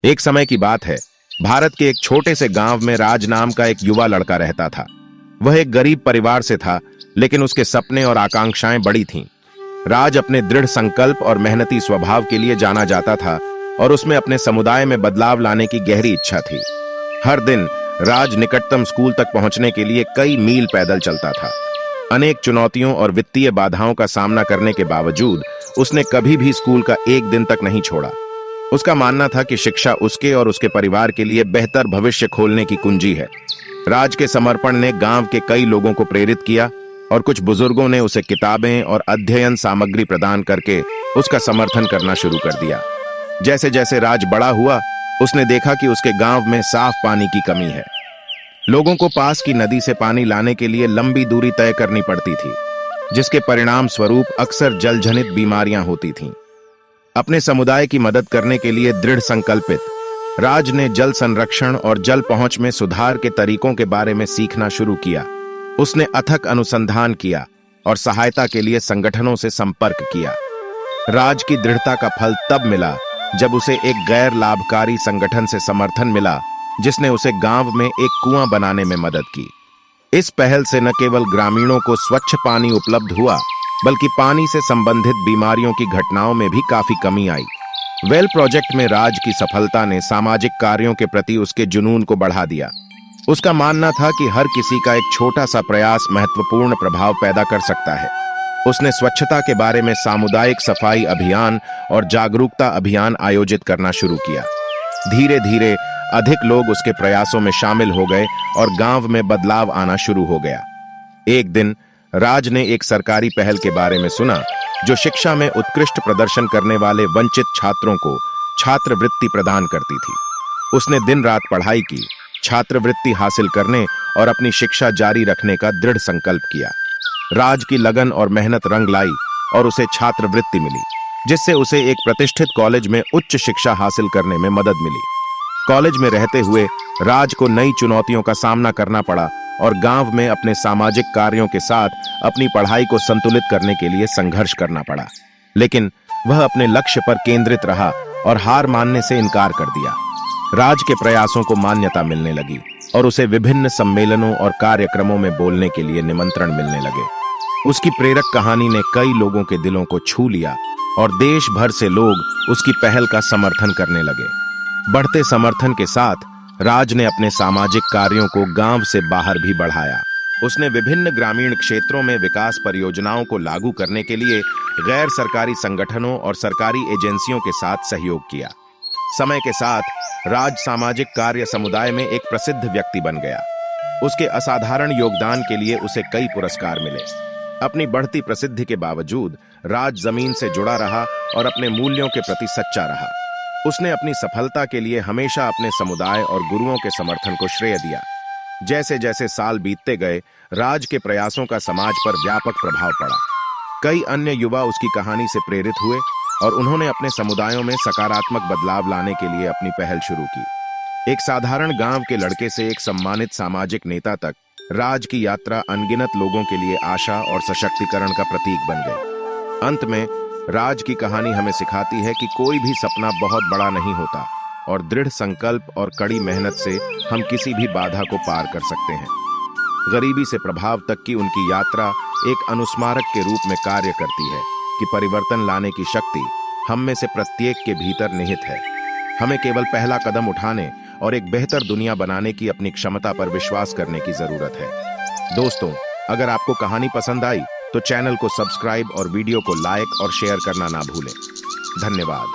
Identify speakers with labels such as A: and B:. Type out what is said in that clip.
A: एक समय की बात है, भारत के एक छोटे से गांव में राज नाम का एक युवा लड़का रहता था। वह एक गरीब परिवार से था, लेकिन उसके सपने और आकांक्षाएं बड़ी थीं। राज अपने दृढ़ संकल्प और मेहनती स्वभाव के लिए जाना जाता था और उसमें अपने समुदाय में बदलाव लाने की गहरी इच्छा थी। हर दिन राज निकटतम स्कूल तक पहुंचने के लिए कई मील पैदल चलता था। अनेक चुनौतियों और वित्तीय बाधाओं का सामना करने के बावजूद उसने कभी भी स्कूल का एक दिन तक नहीं छोड़ा। उसका मानना था कि शिक्षा उसके और उसके परिवार के लिए बेहतर भविष्य खोलने की कुंजी है। राज के समर्पण ने गांव के कई लोगों को प्रेरित किया और कुछ बुजुर्गों ने उसे किताबें और अध्ययन सामग्री प्रदान करके उसका समर्थन करना शुरू कर दिया। जैसे जैसे राज बड़ा हुआ, उसने देखा कि उसके गांव में साफ पानी की कमी है। लोगों को पास की नदी से पानी लाने के लिए लंबी दूरी तय करनी पड़ती थी, जिसके परिणाम स्वरूप अक्सर जलजनित बीमारियां होती थीं। अपने समुदाय की मदद करने के लिए दृढ़ संकल्पित राज ने जल संरक्षण और जल पहुंच में सुधार के तरीकों के बारे में सीखना शुरू किया। उसने अथक अनुसंधान किया और सहायता के लिए संगठनों से संपर्क किया। राज की दृढ़ता का फल तब मिला जब उसे एक गैर लाभकारी संगठन से समर्थन मिला, जिसने उसे गांव में एक कुआं बनाने में मदद की। इस पहल से न केवल ग्रामीणों को स्वच्छ पानी उपलब्ध हुआ, बल्कि पानी से संबंधित बीमारियों की घटनाओं में भी काफी कमी आई। वेल प्रोजेक्ट में राज की सफलता ने सामाजिक कार्यों के प्रति उसके जुनून को बढ़ा दिया। उसका मानना था कि हर किसी का एक छोटा सा प्रयास महत्वपूर्ण प्रभाव पैदा कर सकता है। उसने स्वच्छता के बारे में सामुदायिक सफाई अभियान और जागरूकता अभियान आयोजित करना शुरू किया। धीरे धीरे अधिक लोग उसके प्रयासों में शामिल हो गए और गांव में बदलाव आना शुरू हो गया। एक दिन राज ने एक सरकारी पहल के बारे में सुना, जो शिक्षा में उत्कृष्ट प्रदर्शन करने वाले वंचित छात्रों को छात्रवृत्ति प्रदान करती थी। उसने दिन रात पढ़ाई की, छात्रवृत्ति हासिल करने और अपनी शिक्षा जारी रखने का दृढ़ संकल्प किया। राज की लगन और मेहनत रंग लाई और उसे छात्रवृत्ति मिली, जिससे उसे एक प्रतिष्ठित कॉलेज में उच्च शिक्षा हासिल करने में मदद मिली। कॉलेज में रहते हुए राज को नई चुनौतियों का सामना करना पड़ा और गांव में अपने सामाजिक कार्यों के साथ अपनी पढ़ाई को संतुलित करने के लिए संघर्ष करना पड़ा। लेकिन वह अपने लक्ष्य पर केंद्रित रहा और हार मानने से इनकार कर दिया। राज के प्रयासों को मान्यता मिलने लगी और उसे विभिन्न सम्मेलनों और कार्यक्रमों में बोलने के लिए निमंत्रण मिलने लगे। उसकी प्रेरक कहानी ने कई लोगों के दिलों को छू लिया और देश भर से लोग उसकी पहल का समर्थन करने लगे। बढ़ते समर्थन के साथ राज ने अपने सामाजिक कार्यों को गांव से बाहर भी बढ़ाया। उसने विभिन्न ग्रामीण क्षेत्रों में विकास परियोजनाओं को लागू करने के लिए गैर सरकारी संगठनों और सरकारी एजेंसियों के साथ सहयोग किया। समय के साथ राज सामाजिक कार्य समुदाय में एक प्रसिद्ध व्यक्ति बन गया। उसके असाधारण योगदान के लिए उसे कई पुरस्कार मिले। अपनी बढ़ती प्रसिद्धि के बावजूद राज जमीन से जुड़ा रहा और अपने मूल्यों के प्रति सच्चा रहा। उसने अपनी सफलता के लिए हमेशा अपने समुदाय और गुरुओं के समर्थन को श्रेय दिया। जैसे जैसे साल बीतते गए, राज के प्रयासों का समाज पर व्यापक प्रभाव पड़ा। कई अन्य युवा उसकी कहानी से प्रेरित हुए और उन्होंने अपने समुदायों में सकारात्मक बदलाव लाने के लिए अपनी पहल शुरू की। एक साधारण गांव के लड़के से एक सम्मानित सामाजिक नेता तक, राज की यात्रा अनगिनत लोगों के लिए आशा और सशक्तिकरण का प्रतीक बन गई। अंत में राज की कहानी हमें सिखाती है कि कोई भी सपना बहुत बड़ा नहीं होता और दृढ़ संकल्प और कड़ी मेहनत से हम किसी भी बाधा को पार कर सकते हैं। गरीबी से प्रभाव तक की उनकी यात्रा एक अनुस्मारक के रूप में कार्य करती है कि परिवर्तन लाने की शक्ति हम में से प्रत्येक के भीतर निहित है। हमें केवल पहला कदम उठाने और एक बेहतर दुनिया बनाने की अपनी क्षमता पर विश्वास करने की जरूरत है। दोस्तों, अगर आपको कहानी पसंद आई तो चैनल को सब्सक्राइब और वीडियो को लाइक और शेयर करना ना भूलें। धन्यवाद।